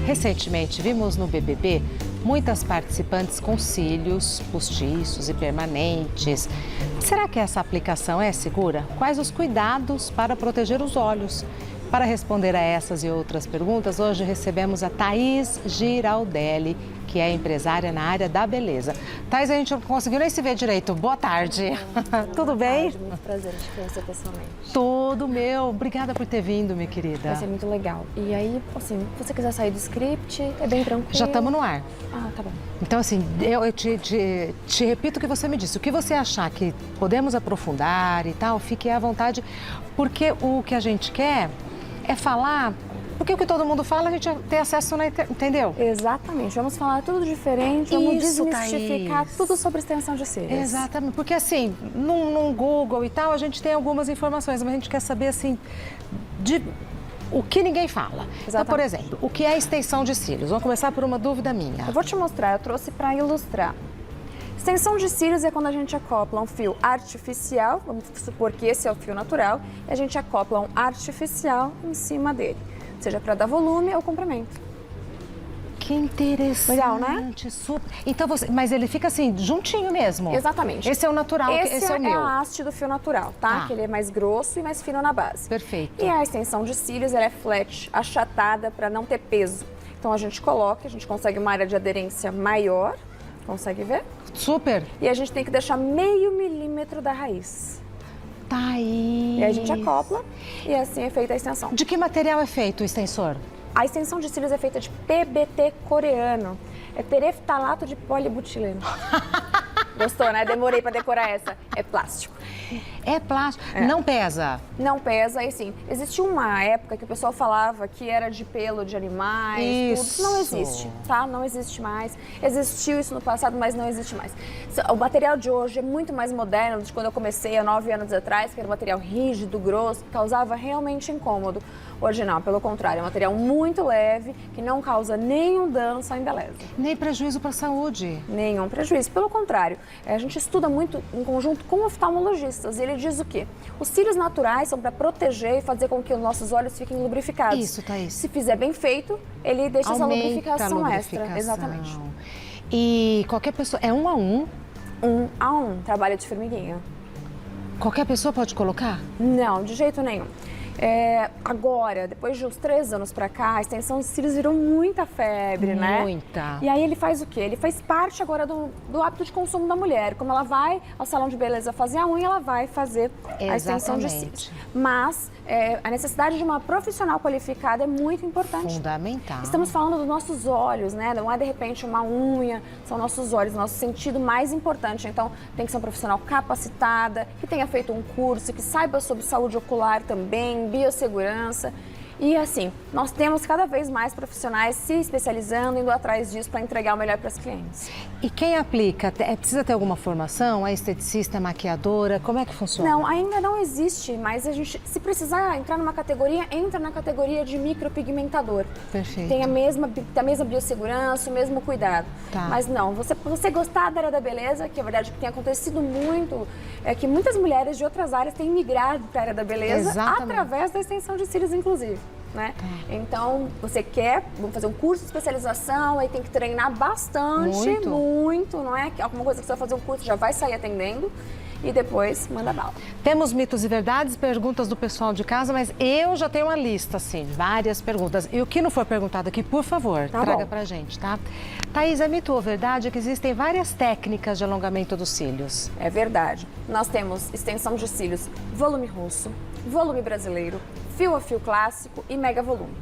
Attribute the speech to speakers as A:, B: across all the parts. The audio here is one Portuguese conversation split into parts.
A: Recentemente, vimos no BBB muitas participantes com cílios postiços e permanentes. Será que essa aplicação é segura? Quais os cuidados para proteger os olhos? Para responder a essas e outras perguntas, hoje recebemos a Thaís Giraldelli, que é empresária na área da beleza. Thaís, a gente não conseguiu nem se ver direito. Boa tarde. Tudo bem?
B: Muito prazer em te conhecer pessoalmente.
A: Tudo meu. Obrigada por ter vindo, minha querida.
B: Vai ser muito legal. E aí, assim, se você quiser sair do script, é bem tranquilo.
A: Já estamos no ar.
B: Ah, tá bom.
A: Então, assim, eu te repito o que você me disse. O que você achar que podemos aprofundar e tal, fique à vontade, porque o que a gente quer é falar, porque o que todo mundo fala, a gente tem acesso, entendeu?
B: Exatamente. Vamos falar tudo diferente, vamos
A: Isso,
B: desmistificar
A: Thaís.
B: tudo sobre extensão de cílios.
A: Exatamente, porque assim, num Google e tal, a gente tem algumas informações, mas a gente quer saber, assim, de o que ninguém fala.
B: Exatamente.
A: Então, por exemplo, o que é extensão de cílios? Vamos começar por uma dúvida minha.
B: Eu vou te mostrar, eu trouxe para ilustrar. Extensão de cílios é quando a gente acopla um fio artificial, vamos supor que esse é o fio natural, e a gente acopla um artificial em cima dele, seja para dar volume ou comprimento.
A: Que interessante.
B: Legal, né?
A: Super. Então mas ele fica assim, juntinho mesmo?
B: Exatamente.
A: Esse é o natural, esse é o meu.
B: a haste do fio natural, tá? Que ele é mais grosso e mais fino na base.
A: Perfeito.
B: E a extensão de cílios, ela é flat, achatada para não ter peso. Então a gente coloca, a gente consegue uma área de aderência maior, consegue ver?
A: Super.
B: E a gente tem que deixar meio milímetro da raiz.
A: Thaís.
B: E aí a gente acopla e assim é feita a extensão.
A: De que material é feito o extensor?
B: A extensão de cílios é feita de PBT coreano. É tereftalato de polibutileno. Gostou, né? Demorei para decorar essa. É plástico.
A: É plástico. Não pesa.
B: Não pesa, e sim. Existiu uma época que o pessoal falava que era de pelo de animais,
A: Isso.
B: tudo. Não existe, tá? Não existe mais. Existiu isso no passado, mas não existe mais. O material de hoje é muito mais moderno do que quando eu comecei há 9 anos atrás, que era um material rígido, grosso, que causava realmente incômodo. Hoje não, pelo contrário, é um material muito leve, que não causa nenhum dano, só embeleza.
A: Nem prejuízo para a saúde.
B: Nenhum prejuízo, pelo contrário. A gente estuda muito em conjunto com oftalmologistas e ele diz o quê? Os cílios naturais são para proteger e fazer com que os nossos olhos fiquem lubrificados.
A: Isso, Thaís.
B: Se fizer bem feito, ele deixa essa
A: Aumenta
B: lubrificação
A: a
B: extra. Exatamente.
A: E qualquer pessoa, é 1 a 1?
B: 1 a 1, trabalho de formiguinha.
A: Qualquer pessoa pode colocar?
B: Não, de jeito nenhum. Agora, depois de uns 3 anos pra cá, a extensão de cílios virou muita febre, né?
A: Muita.
B: E aí ele faz o quê? Ele faz parte agora do hábito de consumo da mulher. Como ela vai ao salão de beleza fazer a unha, ela vai fazer a extensão de cílios. Mas a necessidade de uma profissional qualificada é muito importante.
A: Fundamental.
B: Estamos falando dos nossos olhos, né? Não é de repente uma unha, são nossos olhos, nosso sentido mais importante. Então tem que ser uma profissional capacitada, que tenha feito um curso, que saiba sobre saúde ocular também, biossegurança. E assim, nós temos cada vez mais profissionais se especializando, indo atrás disso para entregar o melhor para as clientes.
A: E quem aplica, precisa ter alguma formação? É esteticista, é maquiadora? Como é que funciona?
B: Não, ainda não existe, mas a gente, se precisar entrar numa categoria, entra na categoria de micropigmentador.
A: Perfeito.
B: Tem a mesma biossegurança, o mesmo cuidado.
A: Tá.
B: Mas não, você gostar da área da beleza, que é verdade que tem acontecido muito, é que muitas mulheres de outras áreas têm migrado para a área da beleza,
A: Exatamente.
B: através da extensão de cílios, inclusive. Né?
A: Tá.
B: Então, você quer, vamos fazer um curso de especialização, aí tem que treinar bastante, muito, não é? Alguma coisa que você vai fazer um curso, já vai sair atendendo e depois manda bala.
A: Temos mitos e verdades, perguntas do pessoal de casa, mas eu já tenho uma lista, assim, várias perguntas. E o que não for perguntado aqui, por favor, traga pra gente, tá? Thaís, é mito ou verdade que existem várias técnicas de alongamento dos cílios?
B: É verdade. Nós temos extensão de cílios volume russo, volume brasileiro, fio a fio clássico e mega volume.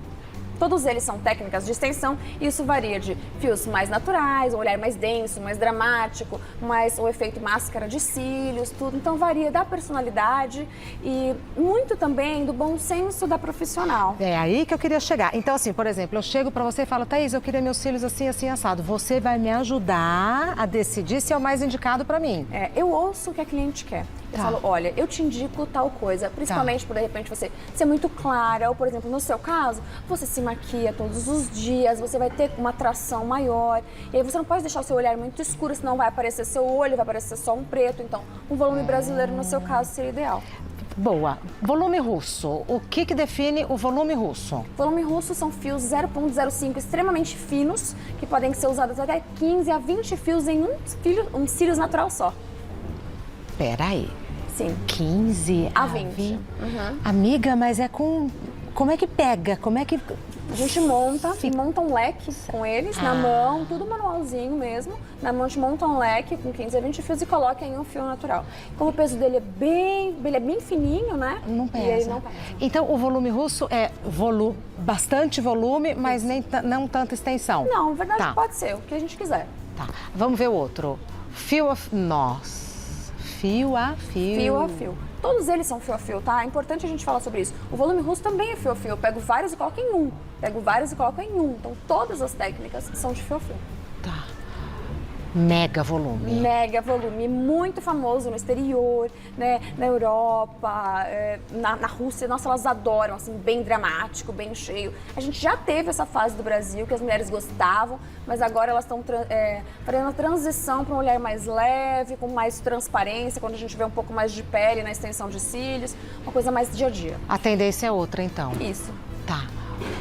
B: Todos eles são técnicas de extensão e isso varia de fios mais naturais, um olhar mais denso, mais dramático, mais o efeito máscara de cílios, tudo. Então varia da personalidade e muito também do bom senso da profissional.
A: É aí que eu queria chegar. Então, assim, por exemplo, eu chego pra você e falo, Thaís, eu queria meus cílios assim, assim, assado. Você vai me ajudar a decidir se é o mais indicado pra mim.
B: Eu ouço o que a cliente quer. Eu falo, olha, eu te indico tal coisa, principalmente por, de repente, você ser muito clara, ou, por exemplo, no seu caso, você se maquia todos os dias, você vai ter uma atração maior, e aí você não pode deixar o seu olhar muito escuro, senão vai aparecer seu olho, vai aparecer só um preto, então, um volume brasileiro, no seu caso, seria ideal.
A: Boa. Volume russo. O que define o volume russo?
B: Volume russo são fios 0,05 extremamente finos, que podem ser usados até 15 a 20 fios em um cílios natural só.
A: Peraí.
B: Sim.
A: 15
B: A 20.
A: Amiga, mas é com... Como é que pega? Como é que...
B: A gente monta um leque com eles na mão, tudo manualzinho mesmo. Na mão a gente monta um leque com 15 a 20 fios e coloca em um fio natural. Como o peso dele é bem fininho, né?
A: Não pesa.
B: E ele não pesa.
A: Então, o volume russo é bastante volume, mas não tanta extensão.
B: Não, na verdade
A: Tá.
B: pode ser, o que a gente quiser.
A: Tá, vamos ver o outro. Fio a... Nossa, fio a fio.
B: Fio a fio. Todos eles são fio a fio, tá? É importante a gente falar sobre isso. O volume russo também é fio a fio. Eu pego vários e coloco em um. Pego vários e coloco em um. Então, todas as técnicas são de fio a fio.
A: Tá. Mega volume.
B: Mega volume, muito famoso no exterior, né? Na Europa, na Rússia. Nossa, elas adoram, assim, bem dramático, bem cheio. A gente já teve essa fase do Brasil que as mulheres gostavam, mas agora elas estão fazendo a transição para um olhar mais leve, com mais transparência, quando a gente vê um pouco mais de pele na extensão de cílios, uma coisa mais dia a dia.
A: A tendência é outra, então.
B: Isso.
A: Tá.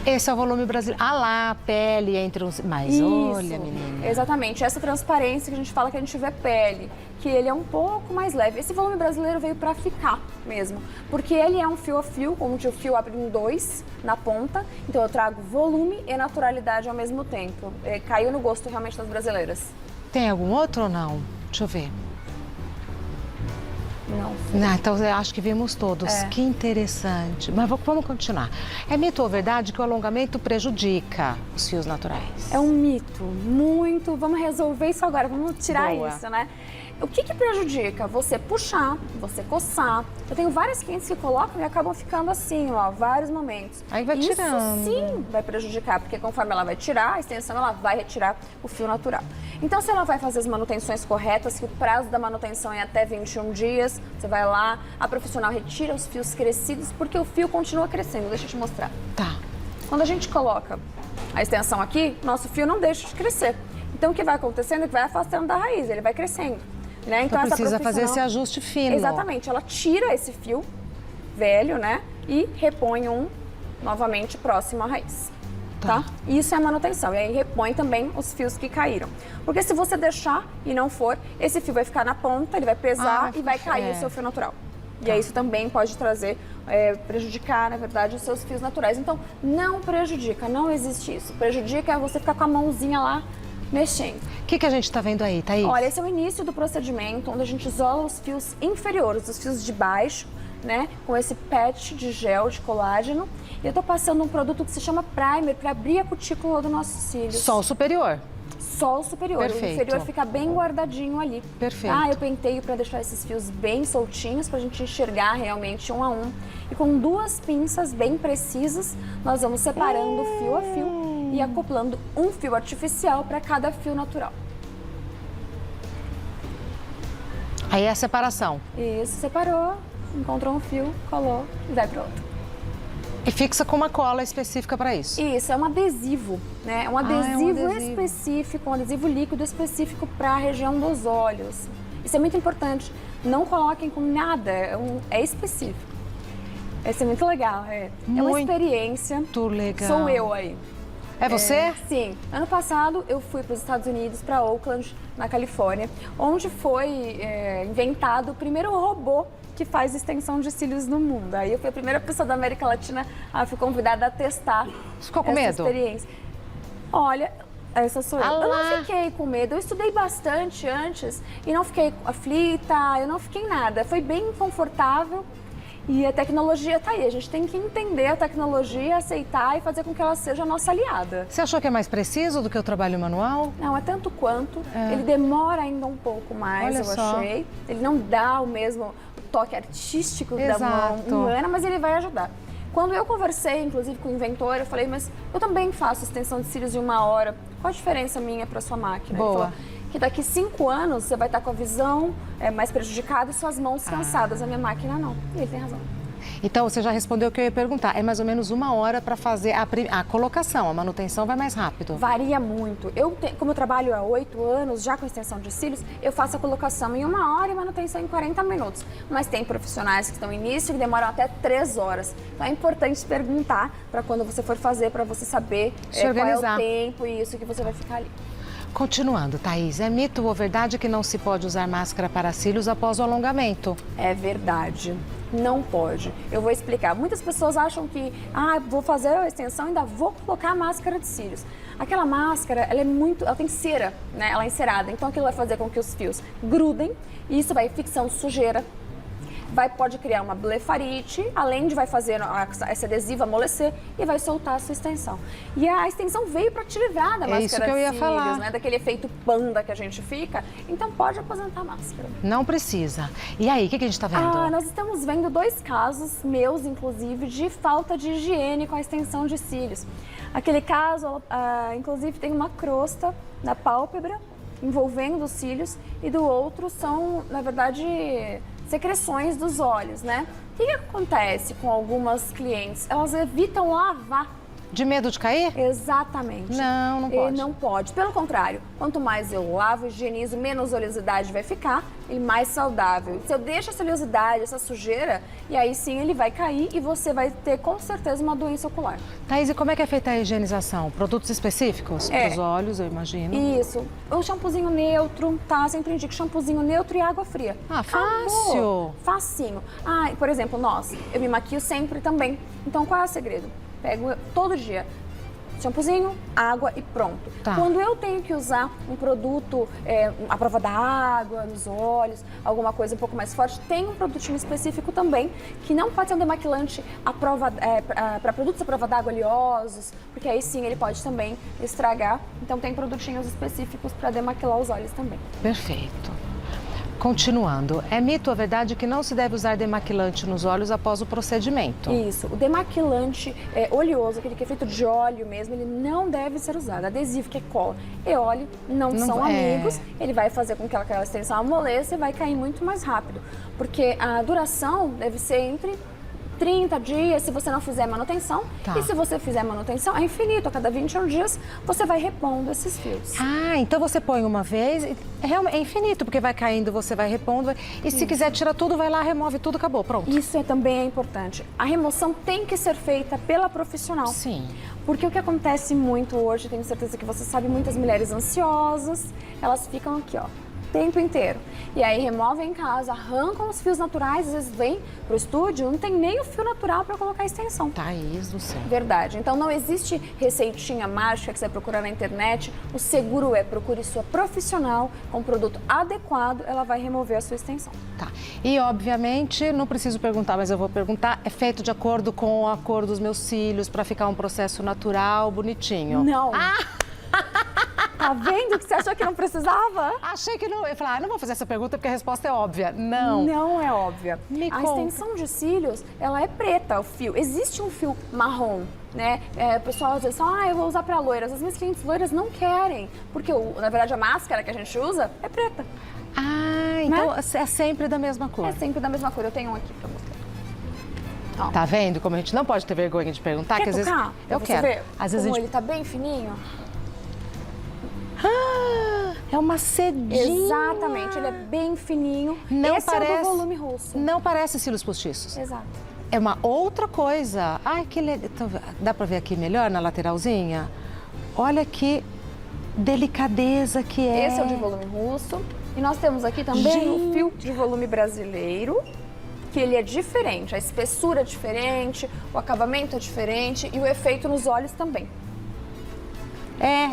A: Esse é o volume brasileiro. Ah lá, a pele entre os... Mas
B: Isso,
A: olha, menina.
B: exatamente. Essa transparência que a gente fala que a gente vê pele, que ele é um pouco mais leve. Esse volume brasileiro veio para ficar mesmo, porque ele é um fio a fio, onde o fio abre em dois na ponta. Então eu trago volume e naturalidade ao mesmo tempo. Caiu no gosto realmente das brasileiras.
A: Tem algum outro ou não? Deixa eu ver.
B: Não.
A: Então eu acho que vimos todos. Que interessante. Mas vamos continuar. É mito ou verdade que o alongamento prejudica os fios naturais?
B: É um mito, muito. Vamos resolver isso agora, vamos tirar
A: Boa.
B: isso, né? O que prejudica? Você puxar, você coçar. Eu tenho várias clientes que colocam e acabam ficando assim, ó, vários momentos.
A: Aí vai tirando.
B: Isso sim vai prejudicar, porque conforme ela vai tirar a extensão, ela vai retirar o fio natural. Então, se ela vai fazer as manutenções corretas, que o prazo da manutenção é até 21 dias, você vai lá, a profissional retira os fios crescidos, porque o fio continua crescendo. Deixa eu te mostrar.
A: Tá.
B: Quando a gente coloca a extensão aqui, nosso fio não deixa de crescer. Então, o que vai acontecendo é que vai afastando da raiz, ele vai crescendo. Né?
A: Então
B: essa
A: precisa fazer esse ajuste fino.
B: Exatamente, ela tira esse fio velho, né? E repõe um novamente próximo à raiz. Tá? Isso é a manutenção. E aí repõe também os fios que caíram. Porque se você deixar e não for, esse fio vai ficar na ponta, ele vai pesar e vai cair o seu fio natural. E aí isso também pode trazer, prejudicar, na verdade, os seus fios naturais. Então, não prejudica, não existe isso. Prejudica é você ficar com a mãozinha lá mexendo.
A: O que a gente está vendo aí, Thaís?
B: Olha, esse é o início do procedimento, onde a gente isola os fios inferiores, os fios de baixo, né? Com esse patch de gel de colágeno. E eu tô passando um produto que se chama primer para abrir a cutícula do nosso cílio.
A: Só o superior?
B: Só o superior.
A: Perfeito.
B: O inferior fica bem guardadinho ali.
A: Perfeito.
B: Eu penteio para deixar esses fios bem soltinhos, para a gente enxergar realmente um a um. E com duas pinças bem precisas, nós vamos separando fio a fio e acoplando um fio artificial para cada fio natural.
A: Aí é a separação.
B: Isso, separou, encontrou um fio, colou e vai para outro.
A: E fixa com uma cola específica para isso.
B: Isso, é um adesivo, né? É um adesivo,
A: é um adesivo
B: específico, um adesivo líquido específico para a região dos olhos. Isso é muito importante. Não coloquem com nada, é específico. Isso é muito legal, é uma experiência.
A: Muito legal.
B: Sou eu aí.
A: É você?
B: Sim. Ano passado eu fui para os Estados Unidos, para Oakland, na Califórnia, onde foi inventado o primeiro robô que faz extensão de cílios no mundo. Aí eu fui a primeira pessoa da América Latina a fui convidada a testar.
A: Você ficou com
B: essa
A: medo?
B: Experiência. Olha, essa sou eu. Eu
A: lá.
B: não fiquei com medo. Eu estudei bastante antes e não fiquei aflita, eu não fiquei nada. Foi bem confortável. E a tecnologia tá aí, a gente tem que entender a tecnologia, aceitar e fazer com que ela seja a nossa aliada.
A: Você achou que é mais preciso do que o trabalho manual?
B: Não, é tanto quanto. Ele demora ainda um pouco mais,
A: Olha
B: eu
A: só.
B: achei. Ele não dá o mesmo toque artístico da mão
A: Exato.
B: humana, mas ele vai ajudar. Quando eu conversei, inclusive, com o inventor, eu falei, mas eu também faço extensão de cílios em 1 hora. Qual a diferença minha para sua máquina?
A: Boa.
B: Ele falou que daqui 5 anos você vai estar com a visão mais prejudicada e suas mãos cansadas. A minha máquina não. E ele tem razão.
A: Então, você já respondeu o que eu ia perguntar. É mais ou menos 1 hora para fazer a colocação, a manutenção vai mais rápido.
B: Varia muito. Como eu trabalho há 8 anos já com extensão de cílios, eu faço a colocação em 1 hora e manutenção em 40 minutos. Mas tem profissionais que estão no início que demoram até 3 horas. Então é importante perguntar para quando você for fazer, para você saber qual é o tempo e isso que você vai ficar ali.
A: Continuando, Thaís, é mito ou verdade que não se pode usar máscara para cílios após o alongamento?
B: É verdade. Não pode. Eu vou explicar. Muitas pessoas acham que, vou fazer a extensão e ainda vou colocar a máscara de cílios. Aquela máscara, ela tem cera, né? Ela é encerada. Então aquilo vai fazer com que os fios grudem e isso vai fixando sujeira. Pode criar uma blefarite, além de vai fazer esse adesivo amolecer e vai soltar a sua extensão. E a extensão veio para te livrar da máscara
A: isso que eu ia
B: de cílios,
A: falar.
B: né? Daquele efeito panda que a gente fica. Então pode aposentar a máscara.
A: Não precisa. E aí, o que a gente está vendo?
B: Nós estamos vendo 2 casos, meus inclusive, de falta de higiene com a extensão de cílios. Aquele caso, inclusive, tem uma crosta na pálpebra envolvendo os cílios e do outro são, na verdade, secreções dos olhos, né? O que acontece com algumas clientes? Elas evitam lavar.
A: De medo de cair?
B: Exatamente.
A: Não pode.
B: Não pode. Pelo contrário, quanto mais eu lavo, higienizo, menos oleosidade vai ficar e mais saudável. Se eu deixo essa oleosidade, essa sujeira, e aí sim ele vai cair e você vai ter com certeza uma doença ocular.
A: Thaís, e como é que é feita a higienização? Produtos específicos para os olhos, eu imagino?
B: Isso. O shampoozinho neutro, tá? Sempre indico shampoozinho neutro e água fria.
A: Fácil.
B: Facinho. Por exemplo, eu me maquio sempre também. Então, qual é o segredo? Pego todo dia shampoozinho, água e pronto.
A: Tá.
B: Quando eu tenho que usar um produto, à prova d'água, nos olhos, alguma coisa um pouco mais forte, tem um produtinho específico também, que não pode ser um demaquilante para produtos à prova d'água oleosos, porque aí sim ele pode também estragar. Então tem produtinhos específicos para demaquilar os olhos também.
A: Perfeito. Continuando, é mito ou verdade que não se deve usar demaquilante nos olhos após o procedimento?
B: Isso, o demaquilante oleoso, aquele que é feito de óleo mesmo, ele não deve ser usado. Adesivo, que é cola e óleo, não são amigos, ele vai fazer com que aquela extensão amoleça e vai cair muito mais rápido. Porque a duração deve ser entre 30 dias, se você não fizer manutenção.
A: Tá.
B: E se você fizer manutenção, é infinito. A cada 21 dias, você vai repondo esses fios.
A: Então você põe uma vez, é infinito, porque vai caindo, você vai repondo. E se quiser tirar tudo, vai lá, remove tudo, acabou, pronto.
B: Isso também é importante. A remoção tem que ser feita pela profissional.
A: Sim.
B: Porque o que acontece muito hoje, tenho certeza que você sabe, muitas mulheres ansiosas, elas ficam aqui, ó, o tempo inteiro. E aí removem em casa, arrancam os fios naturais, às vezes vem pro estúdio, não tem nem o fio natural para colocar a extensão.
A: Thaís do céu.
B: Verdade. Então não existe receitinha mágica que você vai procurar na internet. O seguro procure sua profissional com um produto adequado, ela vai remover a sua extensão.
A: Tá. E obviamente, não preciso perguntar, mas eu vou perguntar, é feito de acordo com a cor dos meus cílios para ficar um processo natural, bonitinho?
B: Não. Tá vendo que você achou que não precisava?
A: Achei que não. Eu falei, não vou fazer essa pergunta porque a resposta é óbvia. Não.
B: Não é óbvia.
A: Me
B: a
A: conta.
B: extensão de cílios, ela é preta, o fio. Existe um fio marrom, né? O pessoal às vezes fala, eu vou usar para loiras. As minhas clientes loiras não querem, porque na verdade a máscara que a gente usa é preta.
A: Então é sempre da mesma cor.
B: É sempre da mesma cor. Eu tenho um aqui para mostrar. Ó.
A: Tá vendo como a gente não pode ter vergonha de perguntar?
B: Quer
A: que às vezes
B: tocar?
A: eu
B: Pra
A: quero.
B: Você ver
A: Às vezes
B: como ele tá bem fininho?
A: É uma sedinha.
B: Exatamente, ele é bem fininho.
A: Não
B: Esse
A: parece,
B: é o do volume russo.
A: Não parece cílios postiços.
B: Exato.
A: É uma outra coisa. Que legal. Dá pra ver aqui melhor na lateralzinha? Olha que delicadeza que é.
B: Esse é o de volume russo. E nós temos aqui também o fio de volume brasileiro, que ele é diferente. A espessura é diferente, o acabamento é diferente e o efeito nos olhos também.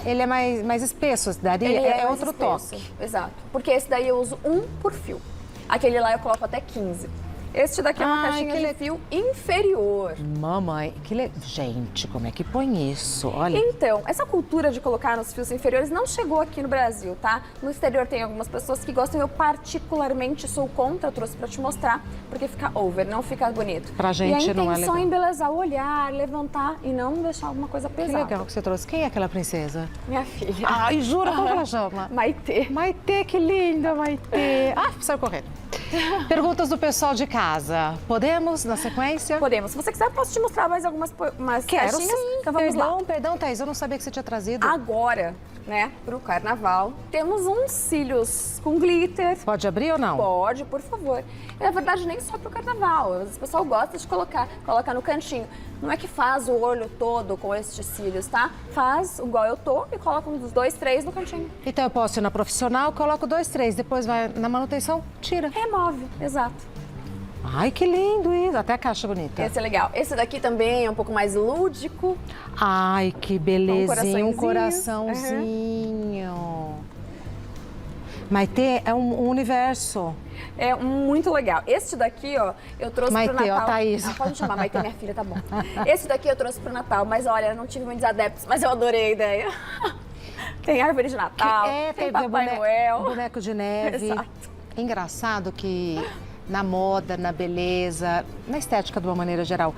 A: Ele é mais espesso, daria?
B: Ele
A: é
B: mais
A: outro
B: espesso.
A: toque.
B: Exato. Porque esse daí eu uso 1 por fio. Aquele lá eu coloco até 15. Este daqui é uma caixinha de fio inferior.
A: Mamãe, gente, como é que põe isso? Olha.
B: Então, essa cultura de colocar nos fios inferiores não chegou aqui no Brasil, tá? No exterior tem algumas pessoas que gostam, eu particularmente sou contra, eu trouxe pra te mostrar, porque fica over, não fica bonito.
A: Pra gente não é legal.
B: E a intenção é embelezar o olhar, levantar e não deixar alguma coisa pesada.
A: Que legal que você trouxe. Quem é aquela princesa?
B: Minha filha.
A: Ai, jura? Como ela chama?
B: Maitê.
A: Maitê, que linda, Maitê. Saiu correndo. Perguntas do pessoal de casa. Podemos, na sequência?
B: Podemos. Se você quiser, eu posso te mostrar mais algumas
A: Quero
B: caixinhas.
A: sim.
B: Então vamos lá.
A: Perdão, Thaís, eu não sabia que você tinha trazido.
B: Agora, né, pro carnaval, temos uns cílios com glitter.
A: Pode abrir ou não?
B: Pode, por favor. Na verdade, nem só pro carnaval. O pessoal gosta de colocar no cantinho. Não é que faz o olho todo com estes cílios, tá? Faz igual eu tô e coloca uns 2, 3 no cantinho.
A: Então eu posso ir na profissional, coloco 2, 3, depois vai na manutenção, tira.
B: Remove, exato.
A: Ai, que lindo isso. Até a caixa bonita.
B: Esse é legal. Esse daqui também é um pouco mais lúdico.
A: Ai, que belezinha. Um
B: coraçãozinho.
A: coraçãozinho. Maitê, é um universo.
B: É muito legal. Este daqui, ó, eu trouxe
A: Maitê,
B: pro Natal.
A: ó, Thaís.
B: Ah, pode me chamar, Maitê, minha filha, tá bom. Esse daqui eu trouxe pro Natal, mas olha, não tive muitos adeptos, mas eu adorei a ideia. Tem árvore de Natal, tem Papai Noel.
A: Boneco de neve.
B: Exato.
A: Engraçado que na moda, na beleza, na estética de uma maneira geral,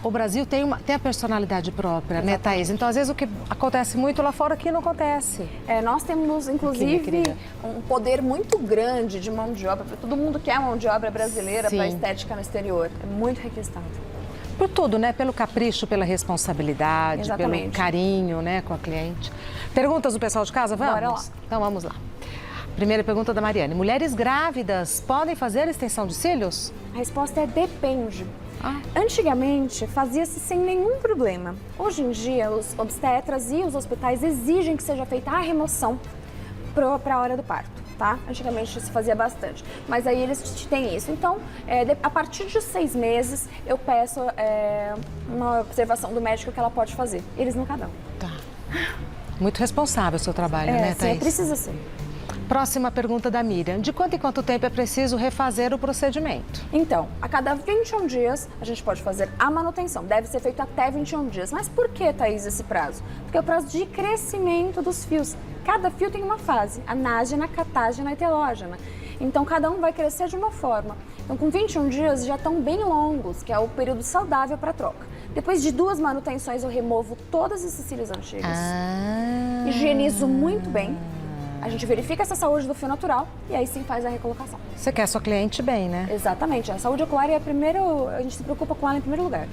A: o Brasil tem a personalidade própria, né, Thaís? Então, às vezes, o que acontece muito lá fora aqui não acontece.
B: Nós temos, inclusive, um poder muito grande de mão de obra, para todo mundo que é mão de obra brasileira para a estética no exterior. É muito requisitado.
A: Por tudo, né? Pelo capricho, pela responsabilidade,
B: Exatamente.
A: pelo carinho, né, com a cliente. Perguntas do pessoal de casa? Vamos?
B: Bora lá.
A: Então, vamos lá. Primeira pergunta da Mariane. Mulheres grávidas podem fazer extensão de cílios?
B: A resposta é depende. Antigamente, fazia-se sem nenhum problema. Hoje em dia, os obstetras e os hospitais exigem que seja feita a remoção para a hora do parto, tá? Antigamente se fazia bastante, mas aí eles têm isso. Então, a partir de 6 meses, eu peço uma observação do médico que ela pode fazer. Eles nunca dão.
A: Tá. Muito responsável o seu trabalho, né, Thaís?
B: Sim, precisa ser.
A: Próxima pergunta da Miriam. De quanto em quanto tempo é preciso refazer o procedimento?
B: Então, a cada 21 dias, a gente pode fazer a manutenção. Deve ser feito até 21 dias. Mas por que, Thaís, esse prazo? Porque é o prazo de crescimento dos fios. Cada fio tem uma fase, anágena, catágena e telógena. Então, cada um vai crescer de uma forma. Então, com 21 dias já estão bem longos, que é o período saudável para troca. Depois de 2 manutenções, eu removo todos esses cílios antigos. Higienizo muito bem. A gente verifica essa saúde do fio natural e aí sim faz a recolocação.
A: Você quer sua cliente bem, né?
B: Exatamente. A saúde ocular é a gente se preocupa com ela em primeiro lugar.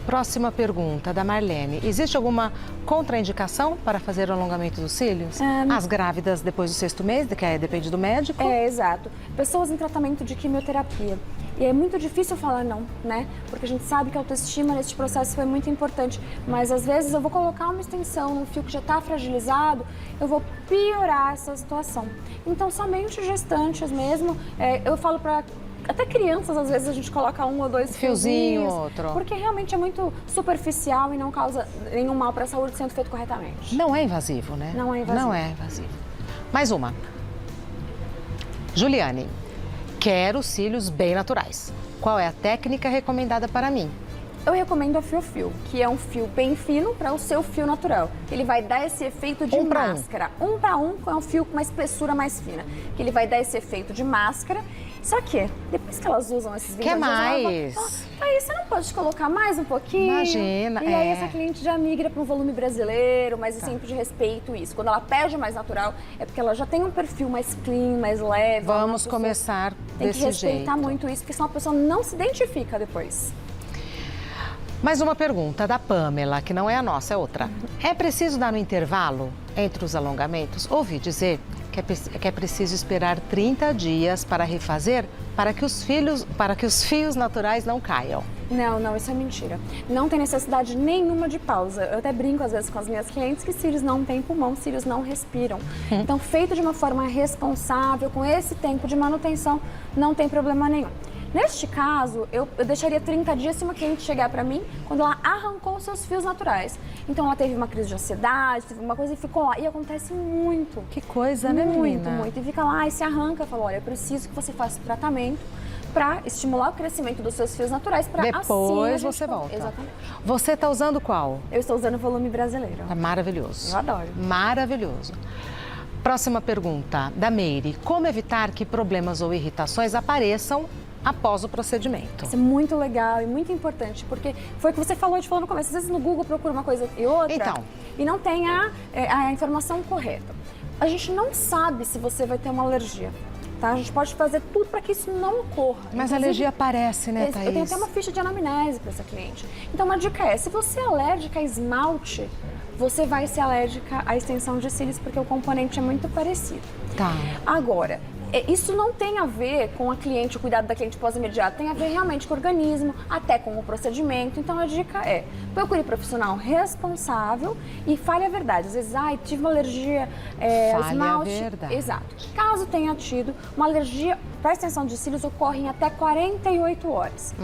A: Próxima pergunta da Marlene. Existe alguma contraindicação para fazer o alongamento dos cílios? As grávidas depois do 6º mês, que depende do médico?
B: Exato. Pessoas em tratamento de quimioterapia. E é muito difícil falar não, né? Porque a gente sabe que a autoestima nesse processo foi muito importante. Mas às vezes eu vou colocar uma extensão no fio que já está fragilizado, eu vou piorar essa situação. Então, somente gestantes mesmo, eu falo para até crianças, às vezes a gente coloca 1 ou 2
A: fiozinho,
B: fiozinhos,
A: outro.
B: porque realmente é muito superficial e não causa nenhum mal para a saúde sendo feito corretamente.
A: Não é invasivo, né?
B: Não é invasivo.
A: Não é invasivo. Mais uma. Juliane, quero cílios bem naturais. Qual é a técnica recomendada para mim?
B: Eu recomendo a Fio-Fio, que é um fio bem fino para o seu fio natural. Ele vai dar esse efeito de máscara. 1 para 1 é um fio com uma espessura mais fina. Que ele vai dar esse efeito de máscara. Só que, depois que elas usam esses 20
A: Quer
B: dias,
A: mais?
B: Aí você não pode colocar mais um pouquinho?
A: Imagina,
B: E aí essa cliente já migra para um volume brasileiro, mas sempre de respeito isso. Quando ela pede mais natural, é porque ela já tem um perfil mais clean, mais leve.
A: Vamos começar desse jeito.
B: Tem que respeitar muito isso, porque senão a pessoa não se identifica depois.
A: Mais uma pergunta da Pamela, que não é a nossa, é outra. É preciso dar um intervalo entre os alongamentos? Ouvi dizer que é preciso esperar 30 dias para refazer para que os fios naturais não caiam.
B: Não, isso é mentira. Não tem necessidade nenhuma de pausa. Eu até brinco às vezes com as minhas clientes que cílios não têm pulmão, cílios não respiram. Então, feito de uma forma responsável, com esse tempo de manutenção, não tem problema nenhum. Neste caso, eu deixaria 30 dias se uma cliente chegar para mim quando ela arrancou os seus fios naturais. Então, ela teve uma crise de ansiedade, teve uma coisa e ficou lá. E acontece muito.
A: Que coisa, né, menina?
B: Muito. E fica lá e se arranca. Fala, olha, eu preciso que você faça o tratamento para estimular o crescimento dos seus fios naturais.
A: Depois você volta.
B: Exatamente.
A: Você está usando qual?
B: Eu estou usando o volume brasileiro.
A: É maravilhoso.
B: Eu adoro.
A: Maravilhoso. Próxima pergunta da Meire. Como evitar que problemas ou irritações apareçam após o procedimento?
B: Isso é muito legal e muito importante, porque foi o que você falou no começo. Às vezes no Google procura uma coisa e outra e não tem a informação correta. A gente não sabe se você vai ter uma alergia. tá? A gente pode fazer tudo para que isso não ocorra.
A: Mas a alergia aparece, né, Thaís?
B: Eu tenho até uma ficha de anamnese para essa cliente. Então, uma dica é, se você é alérgica a esmalte, você vai ser alérgica à extensão de cílios, porque o componente é muito parecido.
A: Tá.
B: Agora, isso não tem a ver com a cliente, o cuidado da cliente pós-imediato, tem a ver realmente com o organismo, até com o procedimento. Então a dica é, procure profissional responsável e fale a verdade. Às vezes, tive uma alergia ao esmalte.
A: A verdade.
B: Exato. Caso tenha tido uma alergia para extensão de cílios, ocorre em até 48 horas.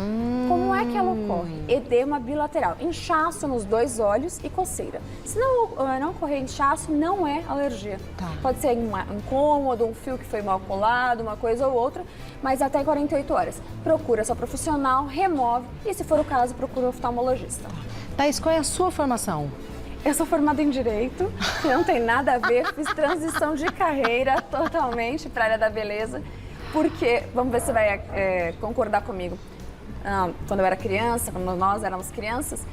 B: Como é que ela ocorre? Edema bilateral, inchaço nos 2 olhos e coceira. Se não ocorrer inchaço, não é alergia.
A: Tá.
B: Pode ser um incômodo, um fio que foi mal colado, uma coisa ou outra, mas até 48 horas. Procura seu profissional, remove e, se for o caso, procura um oftalmologista.
A: Thaís, qual é a sua formação?
B: Eu sou formada em Direito, que não tem nada a ver, fiz transição de carreira totalmente para a área da beleza, porque, vamos ver se você vai concordar comigo, quando eu era criança, quando nós éramos crianças,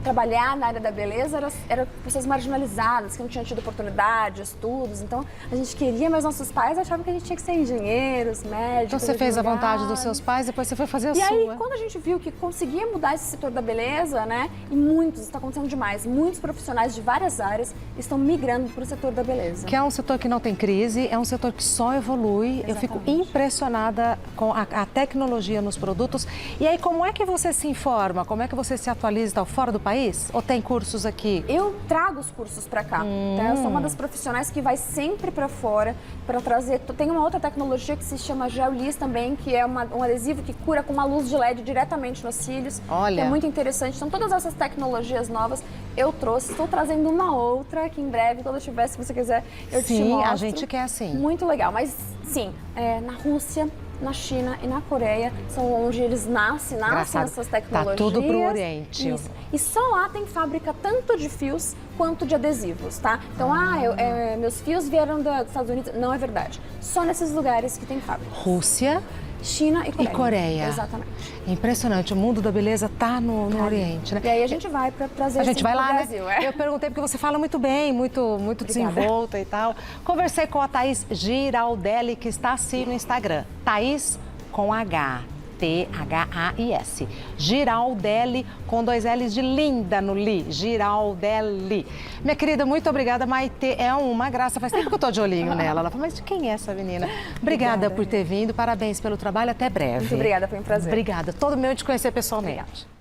B: trabalhar na área da beleza era pessoas marginalizadas, que não tinham tido oportunidade, estudos. Então, a gente queria, mas nossos pais achavam que a gente tinha que ser engenheiros, médicos.
A: Então você fez a vontade dos seus pais, depois você foi fazer a sua.
B: E aí, quando a gente viu que conseguia mudar esse setor da beleza, né? E muitos, está acontecendo demais, muitos profissionais de várias áreas estão migrando para o setor da beleza.
A: Que é um setor que não tem crise, é um setor que só evolui.
B: Exatamente.
A: Eu fico impressionada com a tecnologia nos produtos. E aí, como é que você se informa? Como é que você se atualiza? Tá fora do país? Ou tem cursos aqui?
B: Eu trago os cursos para cá. Tá? Eu sou uma das profissionais que vai sempre para fora para trazer. Tem uma outra tecnologia que se chama Geolis também, que é um adesivo que cura com uma luz de LED diretamente nos cílios.
A: Olha.
B: Que é muito interessante. Então, todas essas tecnologias novas eu trouxe. Estou trazendo uma outra que em breve, quando eu tiver, se você quiser, eu te mostro.
A: Sim, a gente quer sim.
B: Muito legal. Mas sim, na Rússia, na China e na Coreia, são onde eles nascem essas tecnologias.
A: Tá tudo pro Oriente.
B: Isso. E só lá tem fábrica tanto de fios quanto de adesivos, tá? Então, meus fios vieram dos Estados Unidos. Não é verdade. Só nesses lugares que tem fábrica.
A: Rússia,
B: China e Coreia.
A: E Coreia.
B: Exatamente.
A: Impressionante, o mundo da beleza tá no Oriente, né?
B: E aí a gente vai para trazer
A: a gente vai lá,
B: Brasil,
A: né? Eu perguntei porque você fala muito bem, muito desenvolta e tal. Conversei com a Thaís Giraldelli, que está assim no Instagram. Thaís com H. Thais. Giraldelli, com 2 L's de linda no li. Giraldelli. Minha querida, muito obrigada. Maitê é uma graça. Faz tempo que eu tô de olhinho nela. Ela fala, mas de quem é essa menina? Obrigada por ter vindo. Parabéns pelo trabalho. Até breve.
B: Muito obrigada, foi um prazer.
A: Obrigada. Todo meu de conhecer pessoalmente.
B: Obrigada.